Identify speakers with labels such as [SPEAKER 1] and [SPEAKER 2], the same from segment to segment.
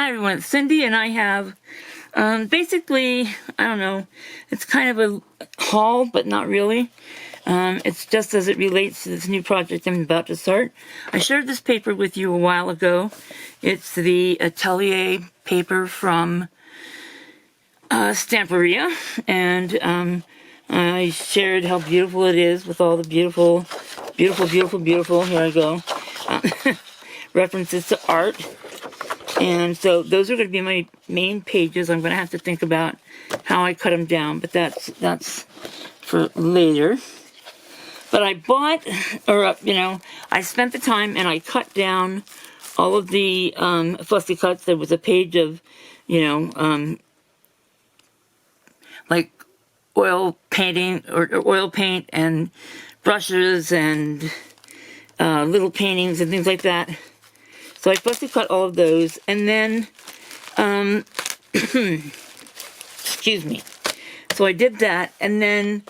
[SPEAKER 1] Hi everyone, it's Cindy, and I have basically, I don't know, it's kind of a haul, but not really. It's just as it relates to this new project I'm about to start. I shared this paper with you a while ago. It's the Atelier paper from Stamperia, and I shared how beautiful it is with all the beautiful, here I go, references to art. And so those are going to be my main pages. I'm going to have to think about how I cut them down, but that's for later. But I bought, I spent the time and I cut down all of the fussy cuts. There was a page of, like oil painting or oil paint and brushes and little paintings and things like that. So I fussy cut all of those, and then, excuse me. So I did that, and then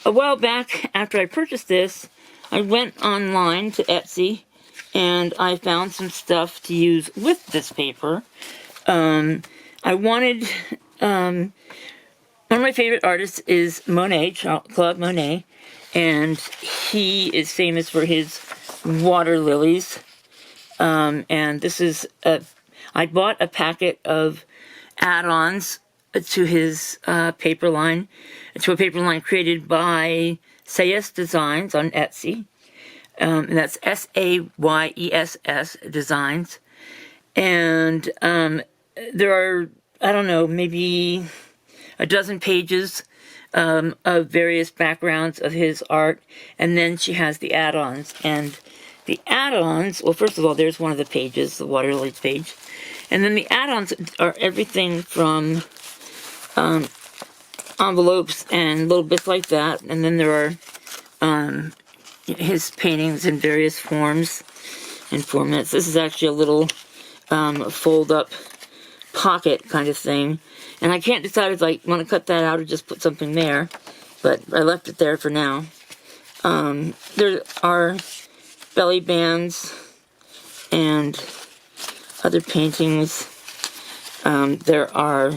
[SPEAKER 1] a while back after I purchased this, I went online to Etsy, and I found some stuff to use with this paper. I wanted, one of my favorite artists is Monet, Claude Monet, and he is famous for his water lilies. And this is, I bought a packet of add-ons to his paper line, to a paper line created by SayessDesigns on Etsy. And that's SAYESS Designs. And there are, I don't know, maybe a dozen pages of various backgrounds of his art. And then she has the add-ons. And the add-ons, well, first of all, there's one of the pages, the water lilies page. And then the add-ons are everything from envelopes and little bits like that. And then there are his paintings in various forms and formats. This is actually a little fold-up pocket kind of thing. And I can't decide if I want to cut that out or just put something there. But I left it there for now. There are belly bands and other paintings. There are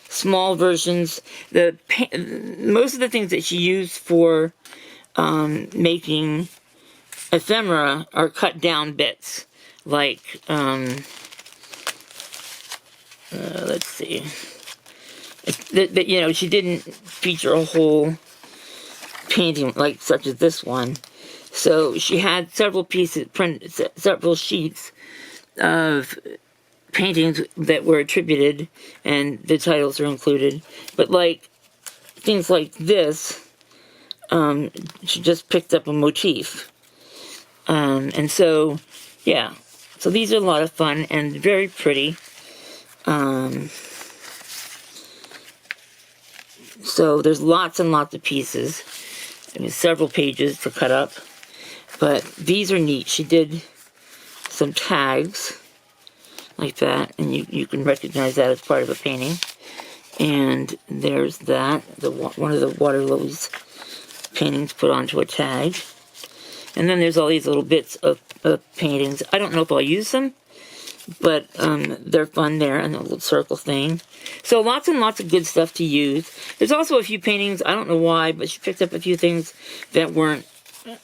[SPEAKER 1] small versions. Most of the things that she used for making ephemera are cut down bits. Like, let's see. She didn't feature a whole painting like such as this one. So she had several pieces, several sheets of paintings that were attributed, and the titles are included. But like things like this, she just picked up a motif. And so, yeah. So these are a lot of fun and very pretty. So there's lots and lots of pieces. There's several pages to cut up. But these are neat. She did some tags like that, and you can recognize that as part of a painting. And there's that, one of the water lilies paintings put onto a tag. And then there's all these little bits of paintings. I don't know if I'll use them, but they're fun there, and a little circle thing. So lots and lots of good stuff to use. There's also a few paintings, I don't know why, but she picked up a few things that weren't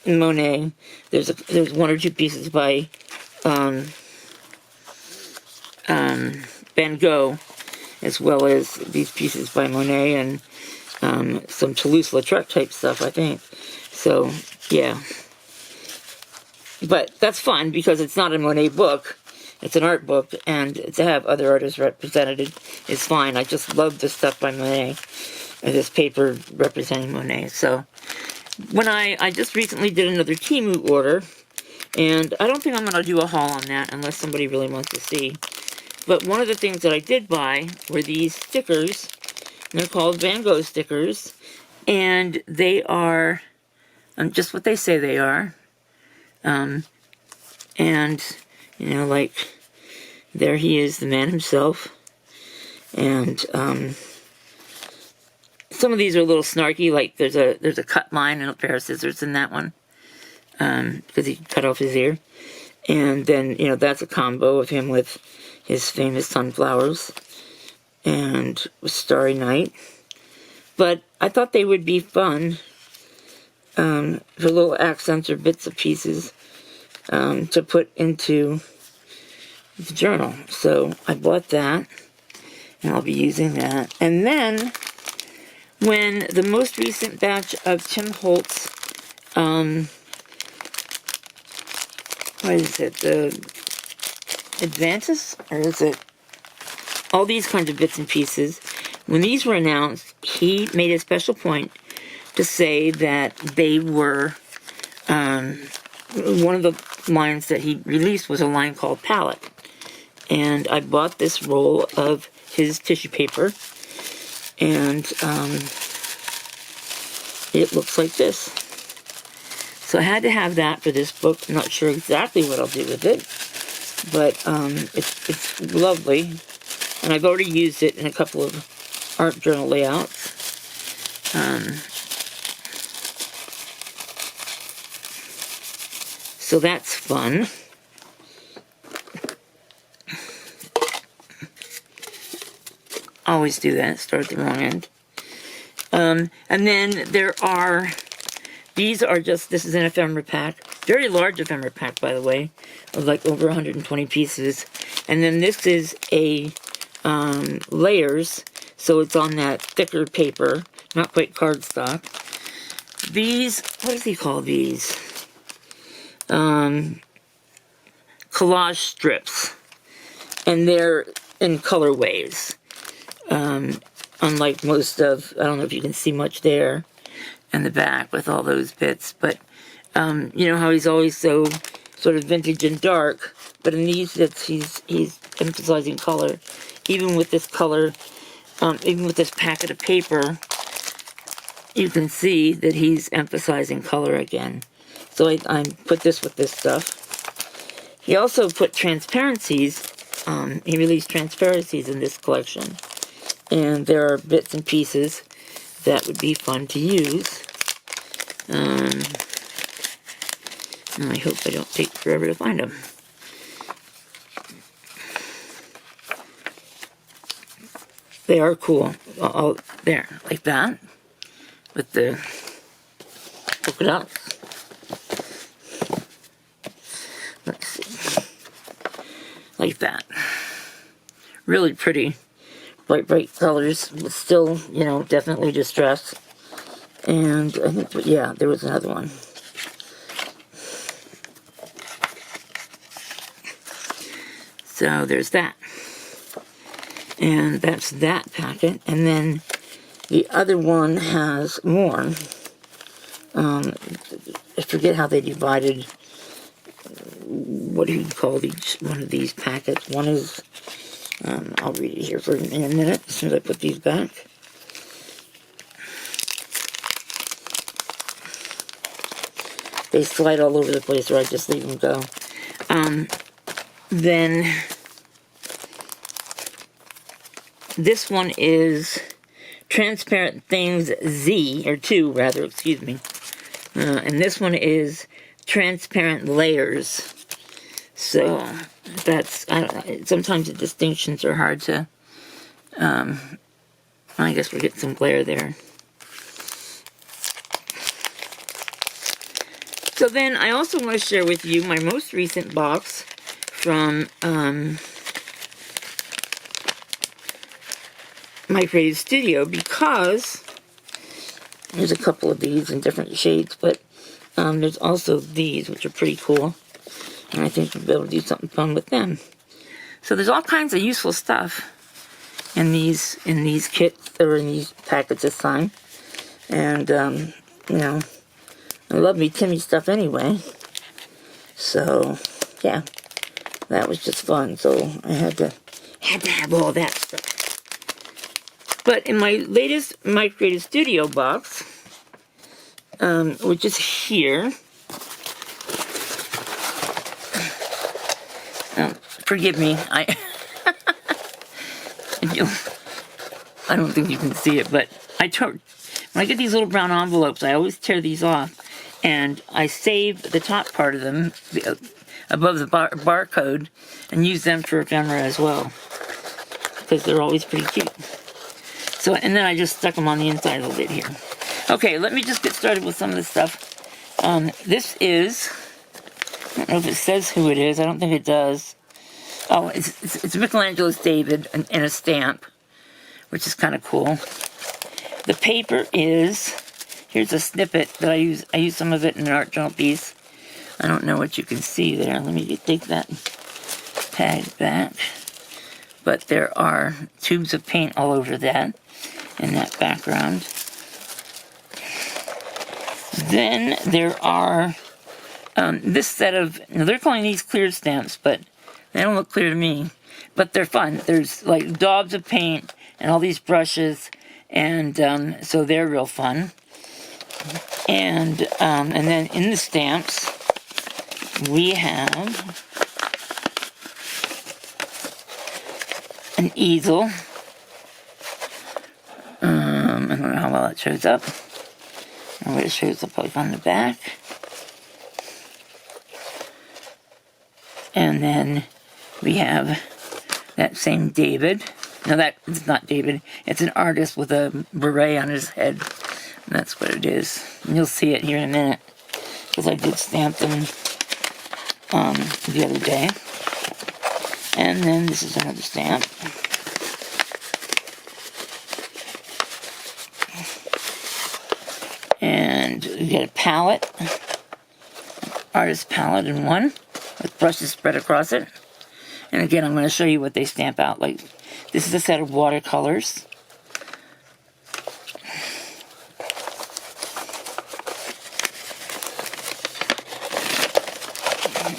[SPEAKER 1] Monet. There's one or two pieces by Van Gogh, as well as these pieces by Monet and some Toulouse-Lautrec type stuff, I think. So, yeah. But that's fun because it's not a Monet book. It's an art book, and to have other artists represented is fine. I just love this stuff by Monet, and this paper representing Monet. So, when I just recently did another Temu order, and I don't think I'm going to do a haul on that unless somebody really wants to see. But one of the things that I did buy were these stickers. And they're called Van Gogh stickers, and they are just what they say they are. And, like, there he is, the man himself. And, some of these are a little snarky, like there's a cut line and a pair of scissors in that one, because he cut off his ear. And then, you know, that's a combo of him with his famous sunflowers and Starry Night. But I thought they would be fun for little accents or bits of pieces to put into the journal. So I bought that, and I'll be using that. And then, when the most recent batch of Tim Holtz, what is it, the Advances? Or is it all these kinds of bits and pieces? When these were announced, he made a special point to say that they were, one of the lines that he released was a line called Palette. And I bought this roll of his tissue paper, and it looks like this. So I had to have that for this book. I'm not sure exactly what I'll do with it, but it's lovely, and I've already used it in a couple of art journal layouts. So that's fun. Always do that, start at the wrong end. And then there are, these are just, this is an ephemera pack. Very large ephemera pack, by the way, of like over 120 pieces. And then this is a layers, so it's on that thicker paper, not quite cardstock. These, what does he call these? Collage strips. And they're in colorways. Unlike most of, I don't know if you can see much there in the back with all those bits, but you know how he's always so sort of vintage and dark, but in these bits he's emphasizing color. Even with this color, even with this packet of paper, you can see that he's emphasizing color again. So I put this with this stuff. He also put transparencies, he released transparencies in this collection. And there are bits and pieces that would be fun to use. And I hope I don't take forever to find them. They are cool. Oh, there, like that. With the polka dots. Let's see. Like that. Really pretty. Bright colors, but still, you know, definitely distressed. And I think, yeah, there was another one. So there's that. And that's that packet. And then the other one has more. I forget how they divided, what do you call each one of these packets? One is, I'll read it here for in a minute, as soon as I put these back. They slide all over the place, or I just leave them go. Then, this one is Transparent Things Z, or 2, rather, excuse me. And this one is Transparent Layers. So, that's, I don't know, sometimes the distinctions are hard to, I guess we're getting some glare there. So then, I also want to share with you my most recent box from my creative studio, because there's a couple of these in different shades, but there's also these, which are pretty cool. And I think we'll be able to do something fun with them. So there's all kinds of useful stuff in these kits, or in these packets this time. And, you know, I love me Timmy stuff anyway. So, yeah, that was just fun. So I had to have all that stuff. But in my latest My Creative Studio box, which is here, forgive me, I don't think you can see it, but when I get these little brown envelopes, I always tear these off, and I save the top part of them. above the barcode and use them for ephemera as well, because they're always pretty cute. So, and then I just stuck them on the inside of the lid here. Okay, let me just get started with some of this stuff. This is, I don't know if it says who it is. I don't think it does. Oh, it's Michelangelo's David in a stamp, which is kind of cool. The paper is, here's a snippet that I use. I use some of it in an art journal piece. I don't know what you can see there. Let me take that tag back. But there are tubes of paint all over that in that background. Then there are this set of, now they're calling these clear stamps, but they don't look clear to me. But they're fun. There's like daubs of paint and all these brushes, and so they're real fun. And then in the stamps, we have an easel. I don't know how well it shows up. Or what it shows up like on the back. And then we have that same David. No, it's not David. It's an artist with a beret on his head. And that's what it is. And you'll see it here in a minute, because I did stamp them the other day. And then this is another stamp. And you get a palette, artist palette in one, with brushes spread across it. And again, I'm going to show you what they stamp out. Like, this is a set of watercolors.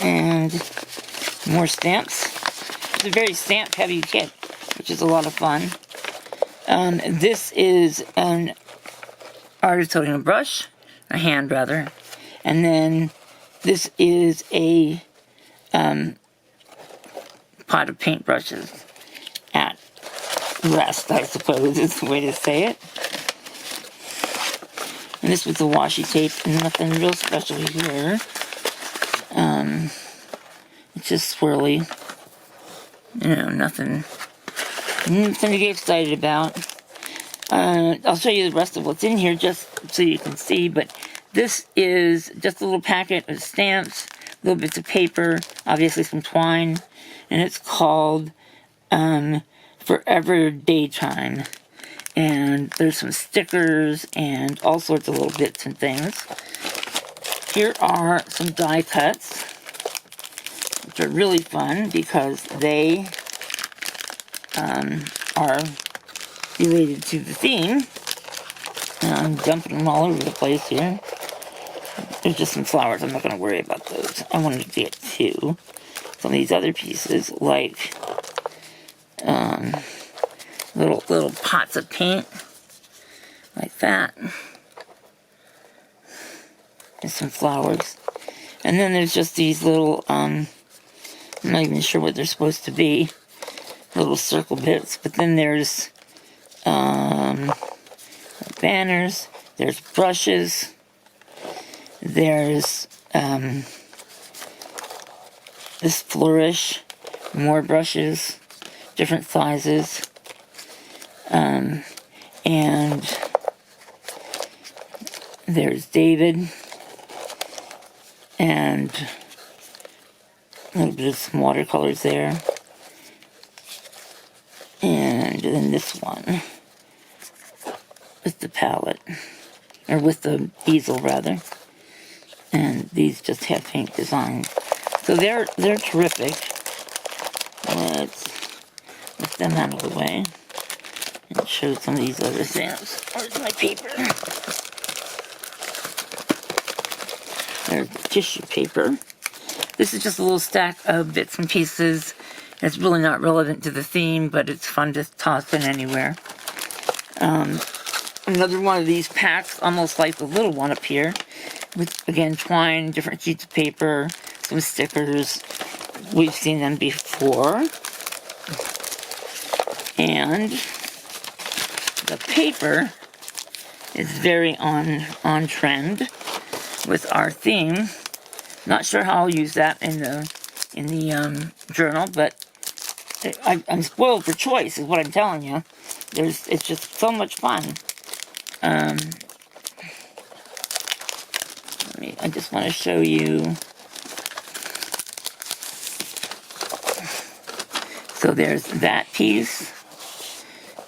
[SPEAKER 1] And more stamps. It's a very stamp-heavy kit, which is a lot of fun. This is an artist holding a brush, a hand rather, and then this is a pot of paintbrushes at rest, I suppose is the way to say it. And this was the washi tape, and nothing real special here. It's just swirly. You know, nothing to get excited about. I'll show you the rest of what's in here just so you can see, but this is just a little packet of stamps, little bits of paper, obviously some twine, and it's called Forever Daytime. And there's some stickers and all sorts of little bits and things. Here are some die cuts, which are really fun because they are related to the theme. And I'm dumping them all over the place here. There's just some flowers. I'm not going to worry about those. I wanted to get two. Some of these other pieces, like little pots of paint, like that. And some flowers. And then there's just these little, I'm not even sure what they're supposed to be, little circle bits. But then there's banners, there's brushes, there's this flourish, more brushes, different sizes, and there's David, and a little bit of some watercolors there, and then this one with the palette, or with the easel rather, and these just have paint designs. So they're terrific. Let's get them out of the way and show some of these other stamps. Where's my paper? There's the tissue paper. This is just a little stack of bits and pieces. It's really not relevant to the theme, but it's fun to toss in anywhere. Another one of these packs, almost like the little one up here, with, again, twine, different sheets of paper, some stickers. We've seen them before. And the paper is very on trend with our theme. Not sure how I'll use that in the journal, but I'm spoiled for choice, is what I'm telling you. It's just so much fun. I just want to show you. So there's that piece,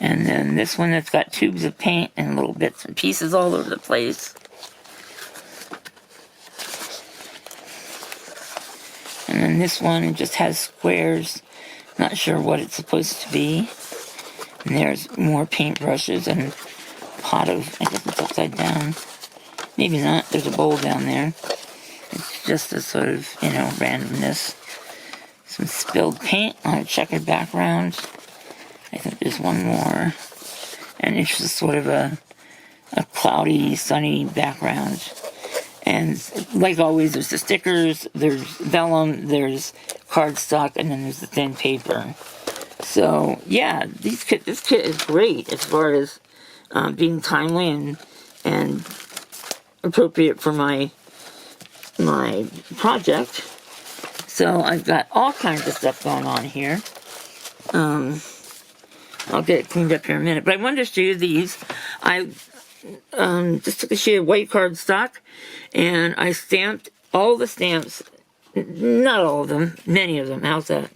[SPEAKER 1] and then this one that's got tubes of paint and little bits and pieces all over the place. And then this one just has squares, not sure what it's supposed to be. And there's more paintbrushes and a pot of, I guess it's upside down. Maybe not, there's a bowl down there. It's just a sort of, randomness. Some spilled paint on a checkered background. I think there's one more. And it's just sort of a cloudy, sunny background. And like always, there's the stickers, there's vellum, there's cardstock, and then there's the thin paper. So, yeah, this kit is great as far as being timely and appropriate for my project. So I've got all kinds of stuff going on here. I'll get it cleaned up here in a minute. But I wanted to show you these. I just took a sheet of white cardstock and I stamped all the stamps, not all of them, many of them. How's that?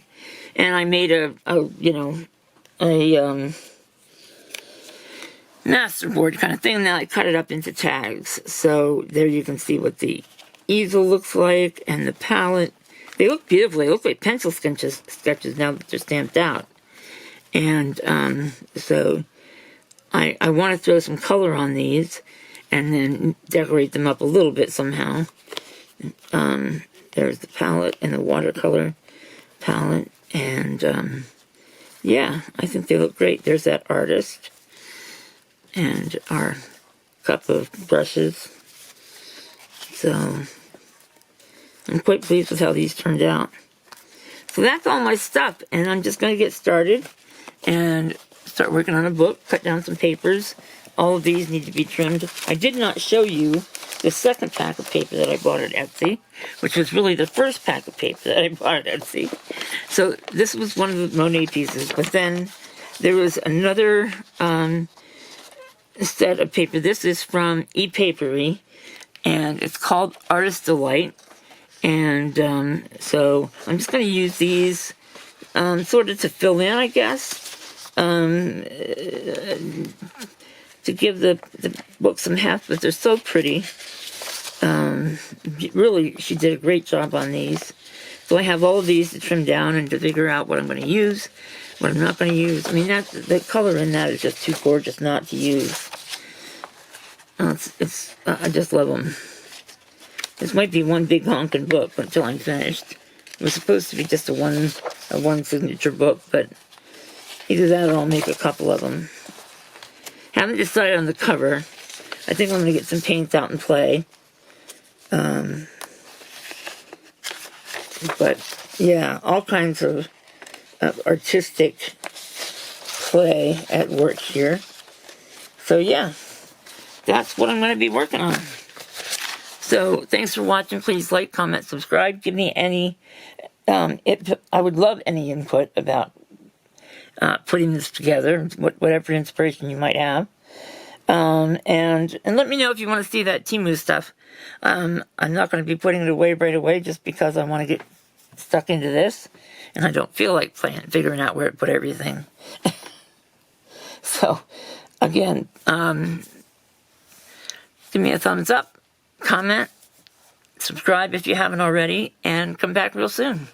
[SPEAKER 1] And I made a masterboard kind of thing, and then I cut it up into tags. So there you can see what the easel looks like and the palette. They look beautiful. They look like pencil sketches now that they're stamped out. And so I want to throw some color on these and then decorate them up a little bit somehow. There's the palette and the watercolor palette. And yeah, I think they look great. There's that artist. And our cup of brushes. So I'm quite pleased with how these turned out. So that's all my stuff, and I'm just going to get started and start working on a book, cut down some papers. All of these need to be trimmed. I did not show you the second pack of paper that I bought at Etsy, which was really the first pack of paper that I bought at Etsy. So this was one of the Monet pieces, but then there was another set of paper. This is from ePapery, and it's called Artist Delight. And so I'm just going to use these sort of to fill in, I guess, to give the book some heft, but they're so pretty. Really, she did a great job on these. So I have all of these to trim down and to figure out what I'm going to use, what I'm not going to use. I mean, the color in that is just too gorgeous not to use. I just love them. This might be one big honking book until I'm finished. It was supposed to be just a one signature book, but either that or I'll make a couple of them. Haven't decided on the cover. I think I'm going to get some paints out and play. But yeah, all kinds of artistic play at work here. So yeah, that's what I'm going to be working on. So thanks for watching. Please like, comment, subscribe. Give me any, I would love any input about putting this together, whatever inspiration you might have. And let me know if you want to see that Temu stuff. I'm not going to be putting it away right away just because I want to get stuck into this. And I don't feel like figuring out where to put everything. So, again, give me a thumbs up, comment, subscribe if you haven't already, and come back real soon.